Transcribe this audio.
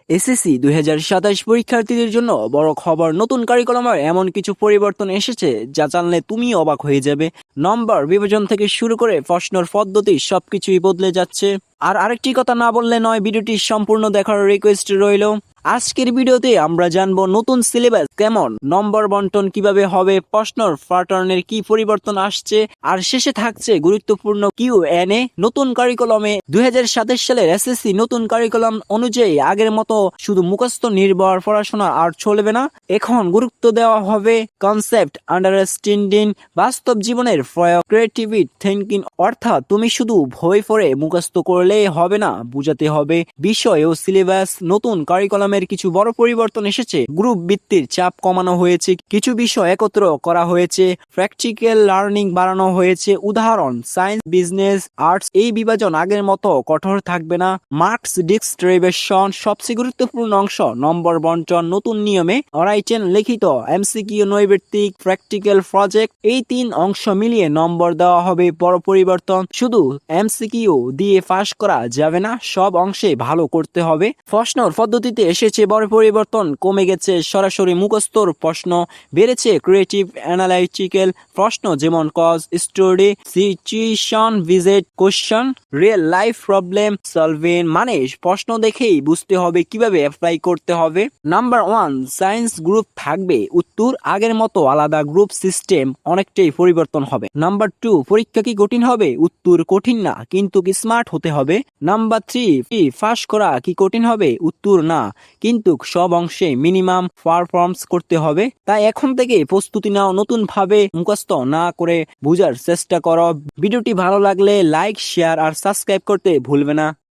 SSC 2027 পরীক্ষার্থীদের জন্য বড় খবর, নতুন কারিকুলামের এমন কিছু পরিবর্তন এসেছে যা জানলে তুমি অবাক হয়ে যাবে। নম্বর বিভাজন থেকে শুরু করে প্রশ্নের পদ্ধতি সবকিছুই বদলে যাচ্ছে। আর আরেকটি কথা না বললে নয়, ভিডিওটি সম্পূর্ণ দেখার রিকোয়েস্ট রইল। আজকের ভিডিওতে আমরা জানবো নতুন সিলেবাস কেমন, নম্বর বন্টন কিভাবে হবে, প্রশ্নের প্যাটার্নের কি পরিবর্তন আসছে, আর শেষে থাকছে গুরুত্বপূর্ণ কিউএনএ। নতুন কারিকুলামে 2027 সালের এসএসসি নতুন কারিকুলাম অনুযায়ী আগের মতো শুধু মুখস্থ নির্ভর পড়াশোনা আর চলবে না। এখন গুরুত্ব দেওয়া হবে কনসেপ্ট আন্ডারস্ট্যান্ডিং, বাস্তব জীবনের প্রয়োগ, ক্রিয়েটিভিটি থিঙ্কিং। অর্থাৎ তুমি শুধু বই পড়ে মুখস্থ করলেই হবে না, বুঝাতে হবে। বিষয় ও সিলেবাস, নতুন কারিকুলামের কিছু বড় পরিবর্তন এসেছে। গ্রুপ ভিত্তির চাপ কমানো হয়েছে, কিছু বিষয় একত্র করা হয়েছে, প্র্যাকটিক্যাল লার্নিং বাড়ানো হয়েছে। উদাহরণ সায়েন্স, বিজনেস, আর্টস। এই বিভাজন আগের মতো কঠোর থাকবে না। মার্কস ডিস্ট্রিবিউশন সবচেয়ে গুরুত্বপূর্ণ অংশ, নম্বর বন্টন নতুন নিয়মে, অরাইটেন লিখিত, এমসিকিউ নৈর্ব্যক্তিক, প্র্যাকটিক্যাল প্রজেক্ট। এই তিন অংশ মিলিয়ে নম্বর দেওয়া হবে। বড় পরিবর্তন, শুধু এমসিকিউ দিয়ে পাস করা যাবে না, সব অংশে ভালো করতে হবে। প্রশ্নের পদ্ধতিতে এসেছে বড় পরিবর্তন, কমে গেছে সরাসরি মুখস্থর প্রশ্ন, বেড়েছে ক্রিয়েটিভ অ্যানালাইটিক্যাল প্রশ্ন যেমন cause story, situation visit, question, real life problem solving. মানে প্রশ্ন দেখেই বুঝতে হবে কিভাবে অ্যাপ্লাই করতে হবে। নাম্বার 1, সায়েন্স গ্রুপ থাকবে, উত্তর আগের মতো আলাদা গ্রুপ সিস্টেম অনেকটাই পরিবর্তন হবে। নাম্বার 2, পরীক্ষা কি কঠিন হবে, উত্তর কঠিন না, কিন্তু কি স্মার্ট হতে হবে। নাম্বার 3, পাস করা কি কঠিন হবে, উত্তর না, কিন্তু সব অংশে মিনিমাম পারফর্মস করতে হবে। তাই এখন থেকে প্রস্তুতি নাও, নতুন ভাবে মুখস্থ না করে বোঝার চেষ্টা করো। ভিডিওটি ভালো লাগলে লাইক, শেয়ার আর সাবস্ক্রাইব করতে ভুলবে না।